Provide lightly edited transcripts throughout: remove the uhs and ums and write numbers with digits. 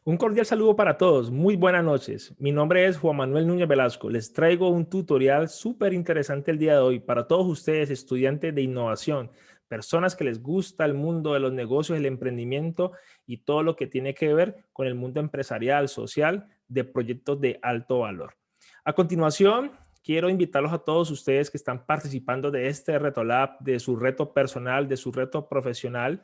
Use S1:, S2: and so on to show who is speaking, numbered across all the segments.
S1: Un cordial saludo para todos. Muy buenas noches. Mi nombre es Juan Manuel Núñez Velasco. Les traigo un tutorial súper interesante el día de hoy para todos ustedes, estudiantes de innovación, personas que les gusta el mundo de los negocios, el emprendimiento y todo lo que tiene que ver con el mundo empresarial, social, de proyectos de alto valor. A continuación, quiero invitarlos a todos ustedes que están participando de este Reto Lab, de su reto personal, de su reto profesional,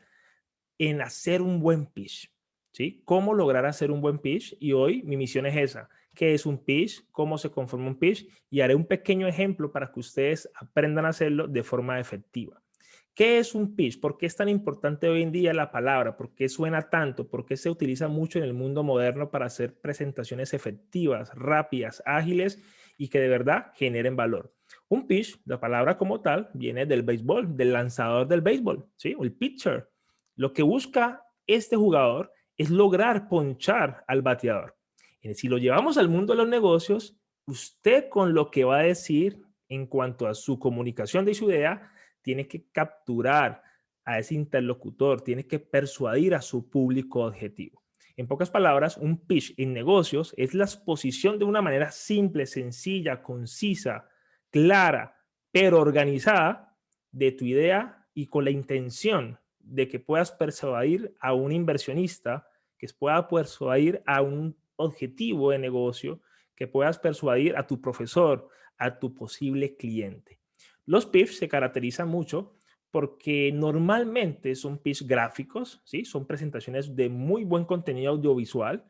S1: en hacer un buen pitch, ¿sí? ¿Cómo lograr hacer un buen pitch? Y hoy mi misión es esa. ¿Qué es un pitch? ¿Cómo se conforma un pitch? Y haré un pequeño ejemplo para que ustedes aprendan a hacerlo de forma efectiva. ¿Qué es un pitch? ¿Por qué es tan importante hoy en día la palabra? ¿Por qué suena tanto? ¿Por qué se utiliza mucho en el mundo moderno para hacer presentaciones efectivas, rápidas, ágiles y que de verdad generen valor? Un pitch, la palabra como tal, viene del béisbol, del lanzador del béisbol, ¿sí? O el pitcher. Lo que busca este jugador es lograr ponchar al bateador. Si lo llevamos al mundo de los negocios, usted con lo que va a decir en cuanto a su comunicación de su idea, tiene que capturar a ese interlocutor, tiene que persuadir a su público objetivo. En pocas palabras, un pitch en negocios es la exposición de una manera simple, sencilla, concisa, clara, pero organizada de tu idea y con la intención de que puedas persuadir a un inversionista, que pueda persuadir a un objetivo de negocio, que puedas persuadir a tu profesor, a tu posible cliente. Los pitch se caracterizan mucho porque normalmente son pitch gráficos, ¿sí? Son presentaciones de muy buen contenido audiovisual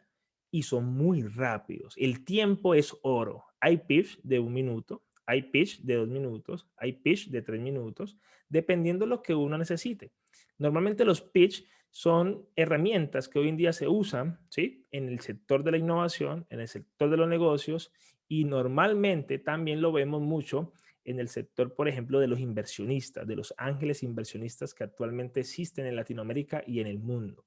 S1: y son muy rápidos. El tiempo es oro. Hay pitch de 1 minuto, hay pitch de 2 minutos, hay pitch de 3 minutos, dependiendo de lo que uno necesite. Normalmente los pitch son herramientas que hoy en día se usan, ¿sí? En el sector de la innovación, en el sector de los negocios y normalmente también lo vemos mucho en el sector, por ejemplo, de los inversionistas, de los ángeles inversionistas que actualmente existen en Latinoamérica y en el mundo.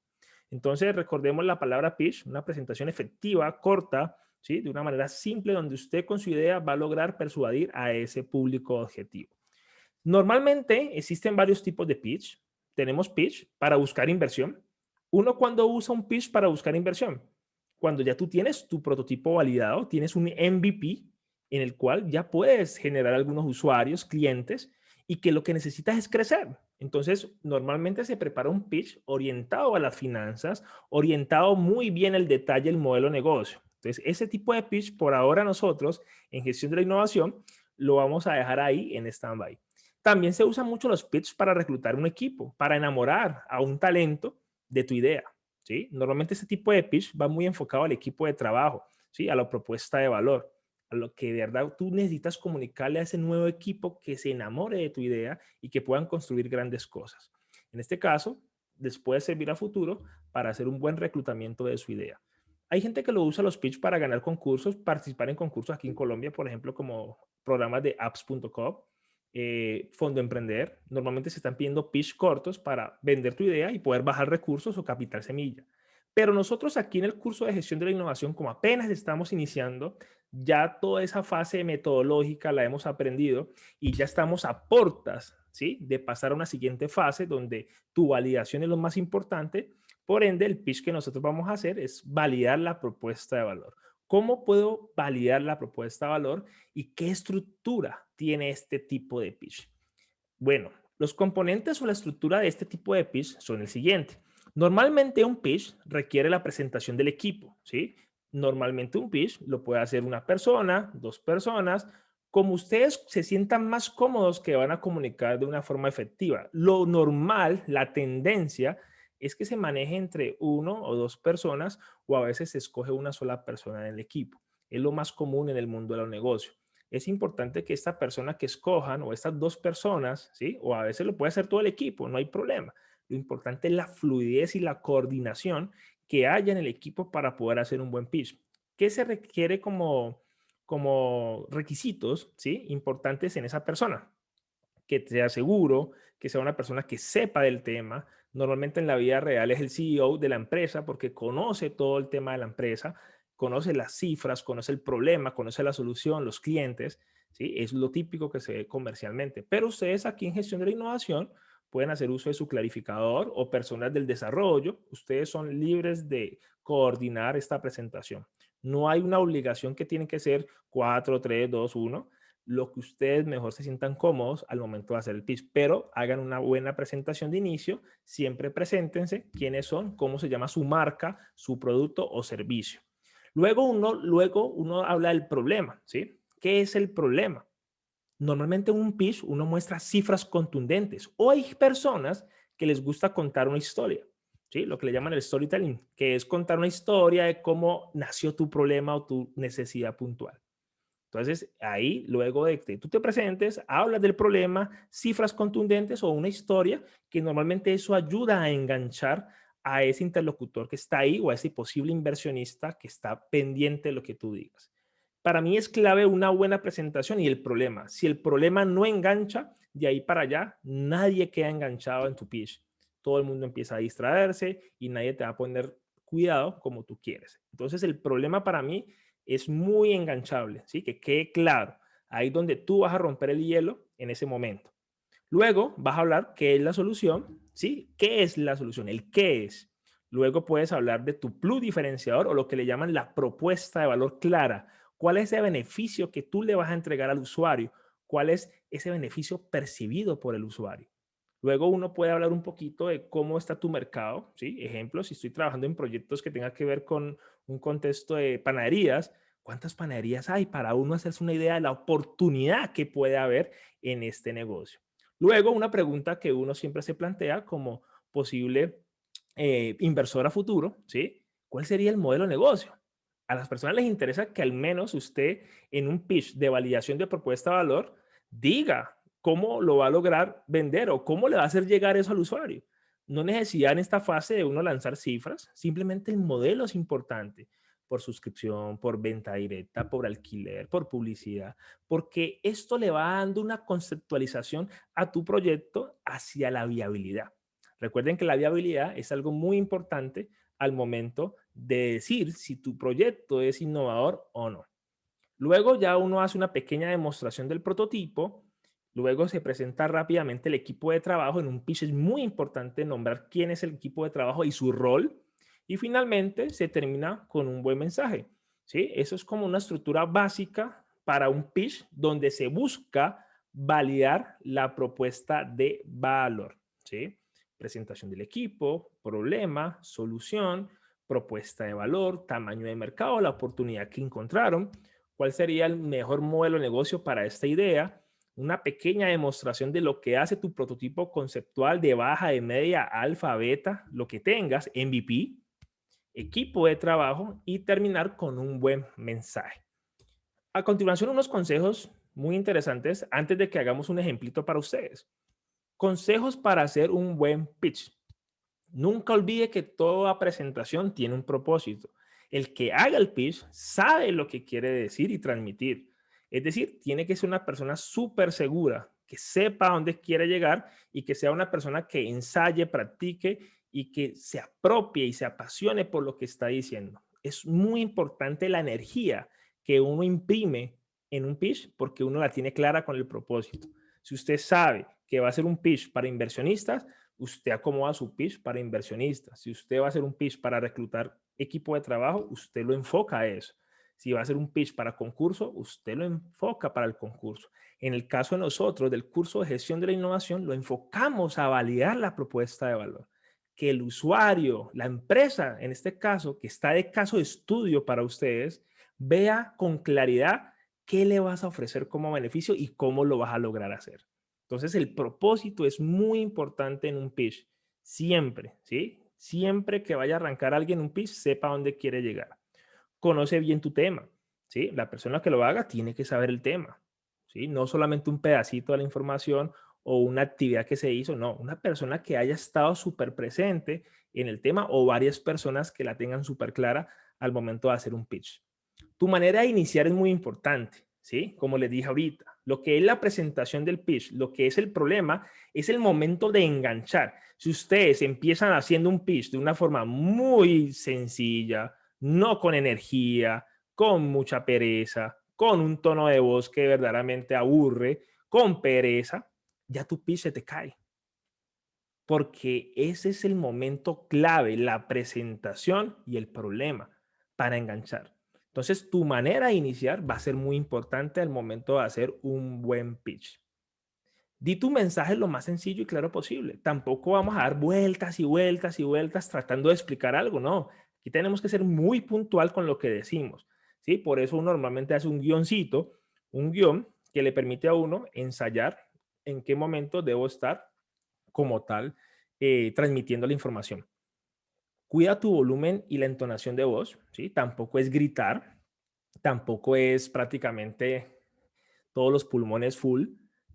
S1: Entonces, recordemos la palabra pitch, una presentación efectiva, corta, ¿sí? De una manera simple donde usted con su idea va a lograr persuadir a ese público objetivo. Normalmente existen varios tipos de pitch. Tenemos pitch para buscar inversión. Uno cuando usa un pitch para buscar inversión, cuando ya tú tienes tu prototipo validado, tienes un MVP en el cual ya puedes generar algunos usuarios, clientes, y que lo que necesitas es crecer. Entonces, normalmente se prepara un pitch orientado a las finanzas, orientado muy bien al detalle del modelo de negocio. Entonces, ese tipo de pitch, por ahora nosotros, en gestión de la innovación, lo vamos a dejar ahí en stand-by. También se usan mucho los pitch para reclutar un equipo, para enamorar a un talento de tu idea, ¿sí? Normalmente este tipo de pitch va muy enfocado al equipo de trabajo, ¿sí? A la propuesta de valor, a lo que de verdad tú necesitas comunicarle a ese nuevo equipo que se enamore de tu idea y que puedan construir grandes cosas. En este caso, les puede servir a futuro para hacer un buen reclutamiento de su idea. Hay gente que lo usa los pitch para ganar concursos, participar en concursos aquí en Colombia, por ejemplo, como programas de apps.com, Fondo Emprender. Normalmente se están pidiendo pitch cortos para vender tu idea y poder bajar recursos o capital semilla. Pero nosotros aquí en el curso de gestión de la innovación, como apenas estamos iniciando, ya toda esa fase metodológica la hemos aprendido y ya estamos a portas, ¿sí? De pasar a una siguiente fase donde tu validación es lo más importante. Por ende, el pitch que nosotros vamos a hacer es validar la propuesta de valor. ¿Cómo puedo validar la propuesta de valor y qué estructura tiene este tipo de pitch? Bueno, los componentes o la estructura de este tipo de pitch son el siguiente. Normalmente un pitch requiere la presentación del equipo, ¿sí? Normalmente un pitch lo puede hacer una persona, dos personas, como ustedes se sientan más cómodos que van a comunicar de una forma efectiva. Lo normal, la tendencia es que se maneje entre uno o dos personas o a veces se escoge una sola persona en el equipo. Es lo más común en el mundo de los negocios. Es importante que esta persona que escojan o estas dos personas, ¿sí? O a veces lo puede hacer todo el equipo, no hay problema. Lo importante es la fluidez y la coordinación que haya en el equipo para poder hacer un buen pitch. ¿Qué se requiere como requisitos, ¿sí? Importantes en esa persona? Que sea seguro, que sea una persona que sepa del tema. Normalmente en la vida real es el CEO de la empresa porque conoce todo el tema de la empresa, conoce las cifras, conoce el problema, conoce la solución, los clientes, ¿sí? Es lo típico que se ve comercialmente. Pero ustedes aquí en gestión de la innovación pueden hacer uso de su clarificador o personas del desarrollo. Ustedes son libres de coordinar esta presentación. No hay una obligación que tiene que ser 4, 3, 2, 1. Lo que ustedes mejor se sientan cómodos al momento de hacer el pitch, pero hagan una buena presentación de inicio, siempre preséntense quiénes son, cómo se llama su marca, su producto o servicio. Luego uno habla del problema, ¿sí? ¿Qué es el problema? Normalmente en un pitch uno muestra cifras contundentes o hay personas que les gusta contar una historia, ¿sí? Lo que le llaman el storytelling, que es contar una historia de cómo nació tu problema o tu necesidad puntual. Entonces, ahí, luego de que tú te presentes, hablas del problema, cifras contundentes o una historia, que normalmente eso ayuda a enganchar a ese interlocutor que está ahí o a ese posible inversionista que está pendiente de lo que tú digas. Para mí es clave una buena presentación y el problema. Si el problema no engancha, de ahí para allá, nadie queda enganchado en tu pitch. Todo el mundo empieza a distraerse y nadie te va a poner cuidado como tú quieres. Entonces, el problema para mí es muy enganchable, ¿sí? Que quede claro. Ahí donde tú vas a romper el hielo en ese momento. Luego vas a hablar qué es la solución, ¿sí? ¿Qué es la solución? El qué es. Luego puedes hablar de tu plus diferenciador o lo que le llaman la propuesta de valor clara. ¿Cuál es ese beneficio que tú le vas a entregar al usuario? ¿Cuál es ese beneficio percibido por el usuario? Luego uno puede hablar un poquito de cómo está tu mercado, ¿sí? Ejemplo, si estoy trabajando en proyectos que tengan que ver con un contexto de panaderías, ¿cuántas panaderías hay para uno hacerse una idea de la oportunidad que puede haber en este negocio? Luego, una pregunta que uno siempre se plantea como posible inversor a futuro, ¿sí? ¿Cuál sería el modelo de negocio? A las personas les interesa que al menos usted en un pitch de validación de propuesta de valor diga cómo lo va a lograr vender o cómo le va a hacer llegar eso al usuario. No necesidad en esta fase de uno lanzar cifras, simplemente el modelo es importante por suscripción, por venta directa, por alquiler, por publicidad, porque esto le va dando una conceptualización a tu proyecto hacia la viabilidad. Recuerden que la viabilidad es algo muy importante al momento de decir si tu proyecto es innovador o no. Luego ya uno hace una pequeña demostración del prototipo, luego se presenta rápidamente el equipo de trabajo. En un pitch es muy importante nombrar quién es el equipo de trabajo y su rol, y finalmente se termina con un buen mensaje, ¿sí? Eso es como una estructura básica para un pitch donde se busca validar la propuesta de valor, ¿sí? Presentación del equipo, problema, solución, propuesta de valor, tamaño de mercado, la oportunidad que encontraron, cuál sería el mejor modelo de negocio para esta idea, una pequeña demostración de lo que hace tu prototipo conceptual de baja, de media, alfa, beta, lo que tengas, MVP, equipo de trabajo y terminar con un buen mensaje. A continuación, unos consejos muy interesantes antes de que hagamos un ejemplito para ustedes. Consejos para hacer un buen pitch. Nunca olvide que toda presentación tiene un propósito. El que haga el pitch sabe lo que quiere decir y transmitir. Es decir, tiene que ser una persona súper segura, que sepa a dónde quiere llegar y que sea una persona que ensaye, practique y que se apropie y se apasione por lo que está diciendo. Es muy importante la energía que uno imprime en un pitch porque uno la tiene clara con el propósito. Si usted sabe que va a ser un pitch para inversionistas, usted acomoda su pitch para inversionistas. Si usted va a hacer un pitch para reclutar equipo de trabajo, usted lo enfoca a eso. Si va a hacer un pitch para concurso, usted lo enfoca para el concurso. En el caso de nosotros, del curso de gestión de la innovación, lo enfocamos a validar la propuesta de valor. Que el usuario, la empresa, en este caso, que está de caso de estudio para ustedes, vea con claridad qué le vas a ofrecer como beneficio y cómo lo vas a lograr hacer. Entonces, el propósito es muy importante en un pitch. Siempre, ¿sí? Siempre que vaya a arrancar alguien un pitch, sepa dónde quiere llegar. Conoce bien tu tema, ¿sí? La persona que lo haga tiene que saber el tema, ¿sí? No solamente un pedacito de la información o una actividad que se hizo, no. Una persona que haya estado súper presente en el tema o varias personas que la tengan súper clara al momento de hacer un pitch. Tu manera de iniciar es muy importante, ¿sí? Como les dije ahorita, lo que es la presentación del pitch, lo que es el problema, es el momento de enganchar. Si ustedes empiezan haciendo un pitch de una forma muy sencilla, no con energía, con mucha pereza, con un tono de voz que verdaderamente aburre, con pereza, ya tu pitch se te cae. porque ese es el momento clave, la presentación y el problema para enganchar. Entonces, tu manera de iniciar va a ser muy importante al momento de hacer un buen pitch. Di tu mensaje lo más sencillo y claro posible. Tampoco vamos a dar vueltas y vueltas y vueltas tratando de explicar algo, no. Aquí tenemos que ser muy puntual con lo que decimos, ¿sí? Por eso uno normalmente hace un guioncito, un guión que le permite a uno ensayar en qué momento debo estar como tal transmitiendo la información. Cuida tu volumen y la entonación de voz, ¿sí? Tampoco es gritar, tampoco es prácticamente todos los pulmones full.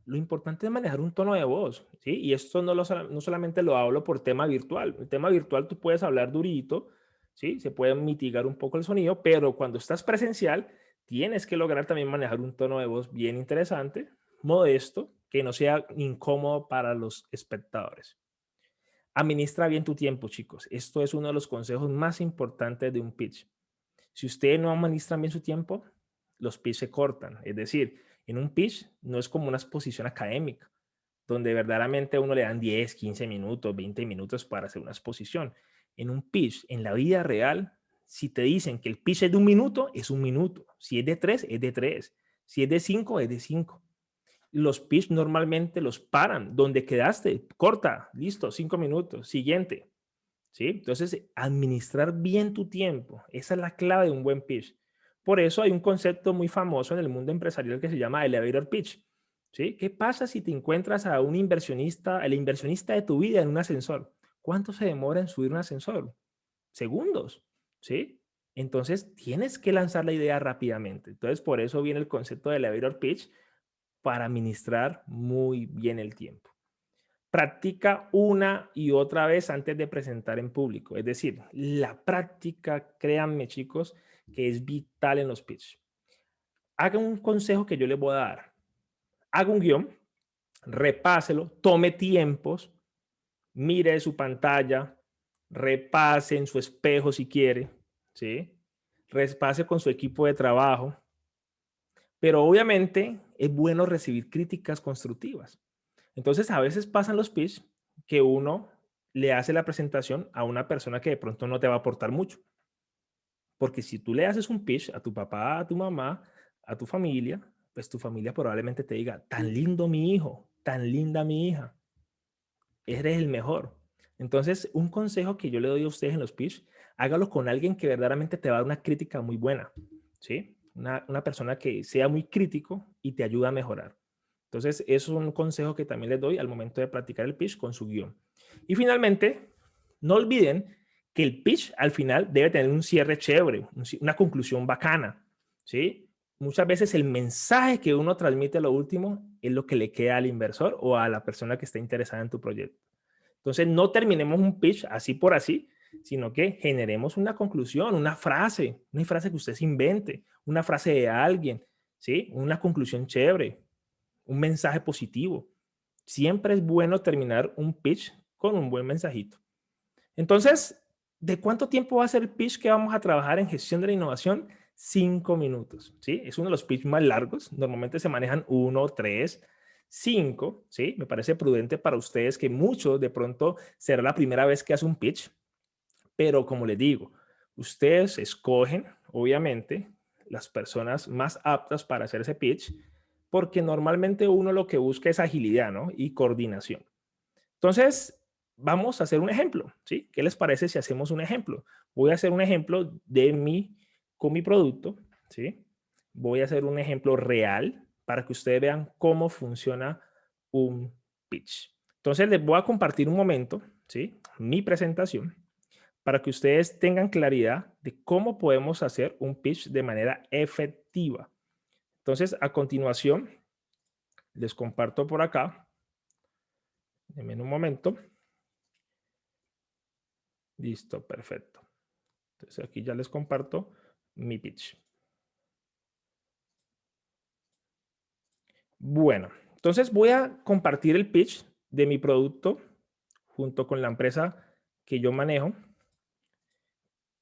S1: Lo importante es manejar un tono de voz, ¿sí? Y esto no solamente lo hablo por tema virtual. El tema virtual tú puedes hablar durito, ¿sí? Se puede mitigar un poco el sonido, pero cuando estás presencial tienes que lograr también manejar un tono de voz bien interesante, modesto, que no sea incómodo para los espectadores. Administra bien tu tiempo, chicos. Esto es uno de los consejos más importantes de un pitch. Si ustedes no administran bien su tiempo, los pitch se cortan. Es decir, en un pitch no es como una exposición académica, donde verdaderamente a uno le dan 10, 15 minutos, 20 minutos para hacer una exposición. En un pitch, en la vida real, si te dicen que el pitch es de un minuto, es un minuto. Si es de tres, es de tres. Si es de cinco, es de cinco. Los pitch normalmente los paran. Donde quedaste, corta, listo, 5 minutos, siguiente. ¿Sí? Entonces, administrar bien tu tiempo, esa es la clave de un buen pitch. Por eso hay un concepto muy famoso en el mundo empresarial que se llama elevator pitch. ¿Sí? ¿Qué pasa si te encuentras a un inversionista, el inversionista de tu vida en un ascensor? ¿Cuánto se demora en subir un ascensor? Segundos. ¿Sí? Entonces, tienes que lanzar la idea rápidamente. Entonces, por eso viene el concepto de elevator pitch para administrar muy bien el tiempo. Practica una y otra vez antes de presentar en público. Es decir, la práctica, créanme chicos, que es vital en los pitch. Haga un consejo que yo les voy a dar. Haga un guión, repáselo, tome tiempos, mire su pantalla, repase en su espejo si quiere, ¿sí? Repase con su equipo de trabajo. Pero obviamente es bueno recibir críticas constructivas. Entonces, a veces pasan los pitch que uno le hace la presentación a una persona que de pronto no te va a aportar mucho. Porque si tú le haces un pitch a tu papá, a tu mamá, a tu familia, pues tu familia probablemente te diga, tan lindo mi hijo, tan linda mi hija, eres el mejor. Entonces, un consejo que yo le doy a ustedes en los pitch, hágalo con alguien que verdaderamente te va a dar una crítica muy buena, ¿sí? Una persona que sea muy crítico y te ayuda a mejorar. Entonces, eso es un consejo que también les doy al momento de practicar el pitch con su guión. Y finalmente, no olviden que el pitch al final debe tener un cierre chévere, una conclusión bacana, ¿sí? Muchas veces el mensaje que uno transmite a lo último es lo que le queda al inversor o a la persona que está interesada en tu proyecto. Entonces, no terminemos un pitch así por así, sino que generemos una conclusión, una frase que usted se invente, una frase de alguien, ¿sí? Una conclusión chévere, un mensaje positivo. Siempre es bueno terminar un pitch con un buen mensajito. Entonces, ¿de cuánto tiempo va a ser el pitch que vamos a trabajar en gestión de la innovación? 5 minutos, ¿sí? Es uno de los pitch más largos. Normalmente se manejan 1, 3, 5, ¿sí? Me parece prudente para ustedes que muchos de pronto será la primera vez que hace un pitch, pero como les digo, ustedes escogen, obviamente, las personas más aptas para hacer ese pitch, porque normalmente uno lo que busca es agilidad, ¿no? Y coordinación. Entonces, vamos a hacer un ejemplo, ¿sí? ¿Qué les parece si hacemos un ejemplo? Voy a hacer un ejemplo con mi producto, ¿sí? Voy a hacer un ejemplo real para que ustedes vean cómo funciona un pitch. Entonces, les voy a compartir un momento, ¿sí? Mi presentación para que ustedes tengan claridad de cómo podemos hacer un pitch de manera efectiva. Entonces, a continuación, les comparto por acá. Denme un momento. Listo, perfecto. Entonces aquí ya les comparto mi pitch. Bueno, entonces voy a compartir el pitch de mi producto junto con la empresa que yo manejo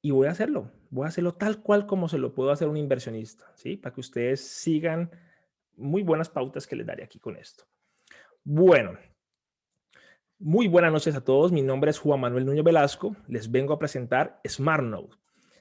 S1: y voy a hacerlo. Voy a hacerlo tal cual como se lo puedo hacer a un inversionista, ¿sí? Para que ustedes sigan muy buenas pautas que les daré aquí con esto. Bueno, Muy buenas noches a todos. Mi nombre es Juan Manuel Núñez Velasco. Les vengo a presentar SmartNode.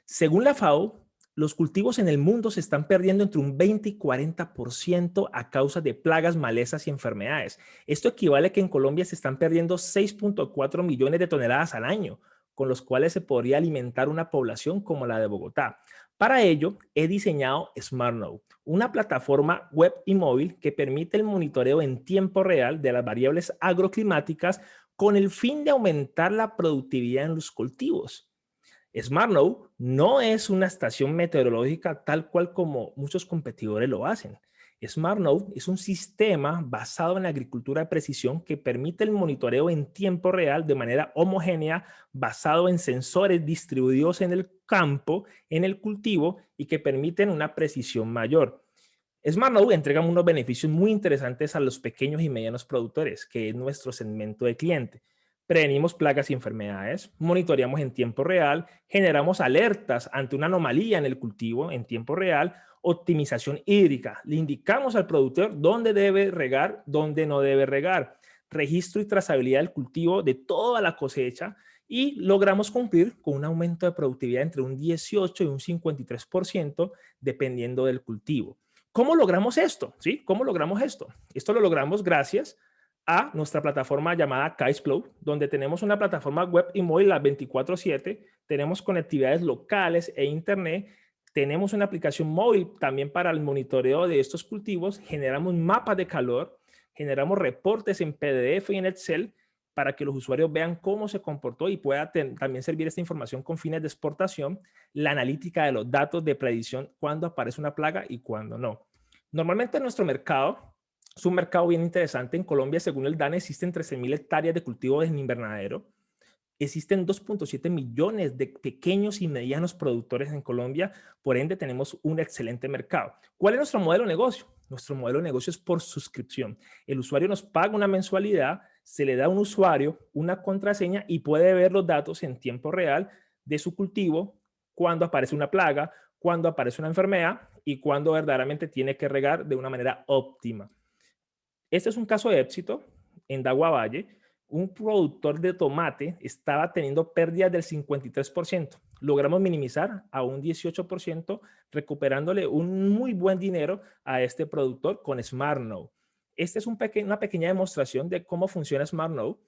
S1: Según la FAO, los cultivos en el mundo se están perdiendo entre un 20 y 40% a causa de plagas, malezas y enfermedades. Esto equivale a que en Colombia se están perdiendo 6.4 millones de toneladas al año, con los cuales se podría alimentar una población como la de Bogotá. Para ello, he diseñado SmartNode, una plataforma web y móvil que permite el monitoreo en tiempo real de las variables agroclimáticas con el fin de aumentar la productividad en los cultivos. SmartNode no es una estación meteorológica tal cual como muchos competidores lo hacen. SmartNode es un sistema basado en la agricultura de precisión que permite el monitoreo en tiempo real de manera homogénea, basado en sensores distribuidos en el campo, en el cultivo y que permiten una precisión mayor. SmartNode entrega unos beneficios muy interesantes a los pequeños y medianos productores, que es nuestro segmento de cliente. Prevenimos plagas y enfermedades, monitoreamos en tiempo real, generamos alertas ante una anomalía en el cultivo en tiempo real, optimización hídrica. Le indicamos al productor dónde debe regar, dónde no debe regar, registro y trazabilidad del cultivo de toda la cosecha y logramos cumplir con un aumento de productividad entre un 18 y un 53% dependiendo del cultivo. ¿Cómo logramos esto? ¿Sí? ¿Cómo logramos esto? Esto lo logramos gracias a nuestra plataforma llamada KaiScloud, donde tenemos una plataforma web y móvil las 24/7, tenemos conectividades locales e internet, tenemos una aplicación móvil también para el monitoreo de estos cultivos, generamos mapas de calor, generamos reportes en PDF y en Excel para que los usuarios vean cómo se comportó y pueda también servir esta información con fines de exportación, la analítica de los datos de predicción, cuándo aparece una plaga y cuándo no. Normalmente en nuestro mercado, es un mercado bien interesante. En Colombia, según el DANE, existen 13.000 hectáreas de cultivos en invernadero. Existen 2.7 millones de pequeños y medianos productores en Colombia, por ende tenemos un excelente mercado. ¿Cuál es nuestro modelo de negocio? Nuestro modelo de negocio es por suscripción. El usuario nos paga una mensualidad, se le da a un usuario una contraseña y puede ver los datos en tiempo real de su cultivo, cuando aparece una plaga, cuando aparece una enfermedad y cuando verdaderamente tiene que regar de una manera óptima. Este es un caso de éxito en Dagua Valle. Un productor de tomate estaba teniendo pérdidas del 53%. Logramos minimizar a un 18%, recuperándole un muy buen dinero a este productor con SmartNode. Esta es una pequeña demostración de cómo funciona SmartNode.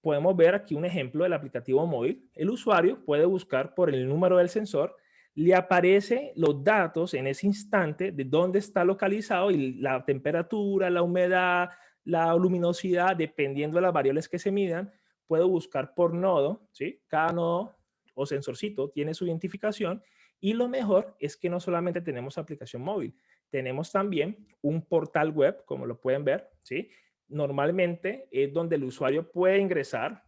S1: Podemos ver aquí un ejemplo del aplicativo móvil. El usuario puede buscar por el número del sensor, le aparece los datos en ese instante de dónde está localizado y la temperatura, la humedad, la luminosidad, dependiendo de las variables que se midan, puedo buscar por nodo, ¿sí? Cada nodo o sensorcito tiene su identificación y lo mejor es que no solamente tenemos aplicación móvil, tenemos también un portal web, como lo pueden ver, ¿sí? Normalmente es donde el usuario puede ingresar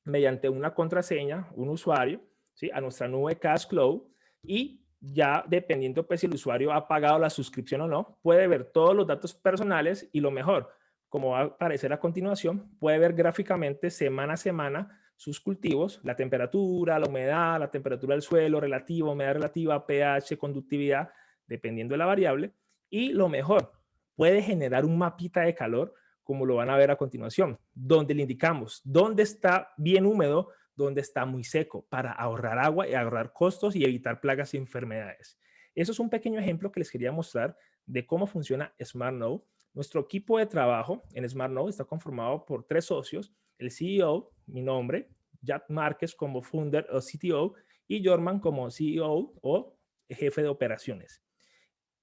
S1: mediante una contraseña, un usuario, ¿sí? A nuestra nube CashCloud y ya dependiendo pues si el usuario ha pagado la suscripción o no, puede ver todos los datos personales y lo mejor, como va a aparecer a continuación, puede ver gráficamente semana a semana sus cultivos, la temperatura, la humedad, la temperatura del suelo relativa, humedad relativa, pH, conductividad, dependiendo de la variable. Y lo mejor, puede generar un mapita de calor, como lo van a ver a continuación, donde le indicamos dónde está bien húmedo, donde está muy seco, para ahorrar agua y ahorrar costos y evitar plagas y enfermedades. Eso es un pequeño ejemplo que les quería mostrar de cómo funciona SmartNode. Nuestro equipo de trabajo en SmartNode está conformado por 3 socios, el CEO, mi nombre, Jack Márquez como founder o CTO y Jorman como CEO o jefe de operaciones.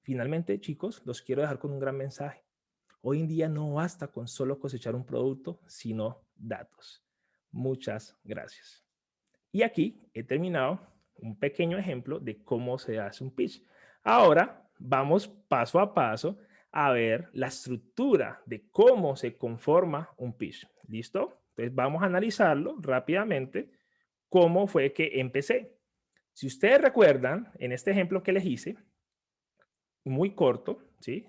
S1: Finalmente, chicos, los quiero dejar con un gran mensaje. Hoy en día no basta con solo cosechar un producto, sino datos. Muchas gracias. Y aquí he terminado un pequeño ejemplo de cómo se hace un pitch. Ahora vamos paso a paso a ver la estructura de cómo se conforma un pitch. ¿Listo? Entonces vamos a analizarlo rápidamente cómo fue que empecé. Si ustedes recuerdan, en este ejemplo que les hice, muy corto, ¿sí?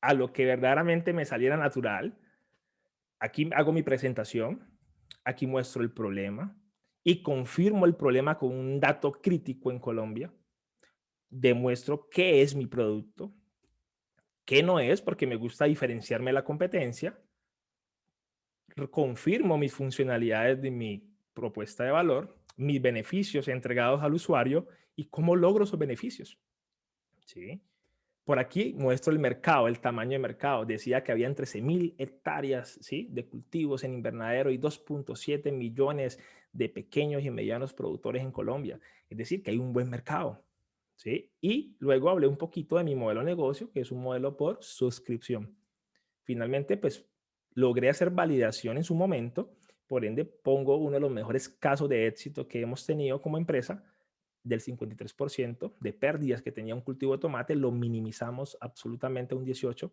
S1: A lo que verdaderamente me saliera natural, aquí hago mi presentación, aquí muestro el problema y confirmo el problema con un dato crítico en Colombia. Demuestro qué es mi producto, qué no es, porque me gusta diferenciarme de la competencia. confirmo mis funcionalidades de mi propuesta de valor, mis beneficios entregados al usuario y cómo logro esos beneficios. ¿Sí? Por aquí muestro el mercado, el tamaño de mercado. Decía que habían 13.000 hectáreas, ¿sí?, de cultivos en invernadero y 2.7 millones de pequeños y medianos productores en Colombia. Es decir, que hay un buen mercado. ¿Sí? Y luego hablé un poquito de mi modelo de negocio, que es un modelo por suscripción. Finalmente, pues logré hacer validación en su momento, por ende pongo uno de los mejores casos de éxito que hemos tenido como empresa, del 53% de pérdidas que tenía un cultivo de tomate, lo minimizamos absolutamente a un 18%.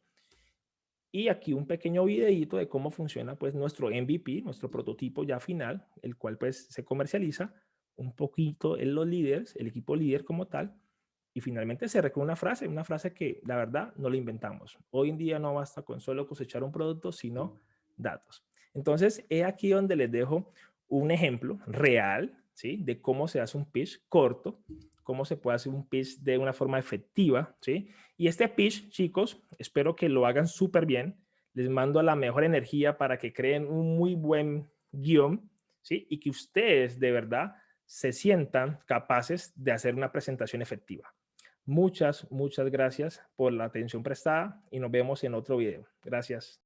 S1: Y aquí un pequeño videíto de cómo funciona pues nuestro MVP, nuestro prototipo ya final, el cual pues se comercializa un poquito en los líderes, el equipo líder como tal, y finalmente se recoge una frase que la verdad no la inventamos. Hoy en día no basta con solo cosechar un producto, sino datos. Entonces, he aquí donde les dejo un ejemplo real, ¿sí?, de cómo se hace un pitch corto, cómo se puede hacer un pitch de una forma efectiva, ¿sí? Y este pitch, chicos, espero que lo hagan súper bien. Les mando la mejor energía para que creen un muy buen guión, ¿sí? Y que ustedes de verdad se sientan capaces de hacer una presentación efectiva. Muchas gracias por la atención prestada y nos vemos en otro video. Gracias.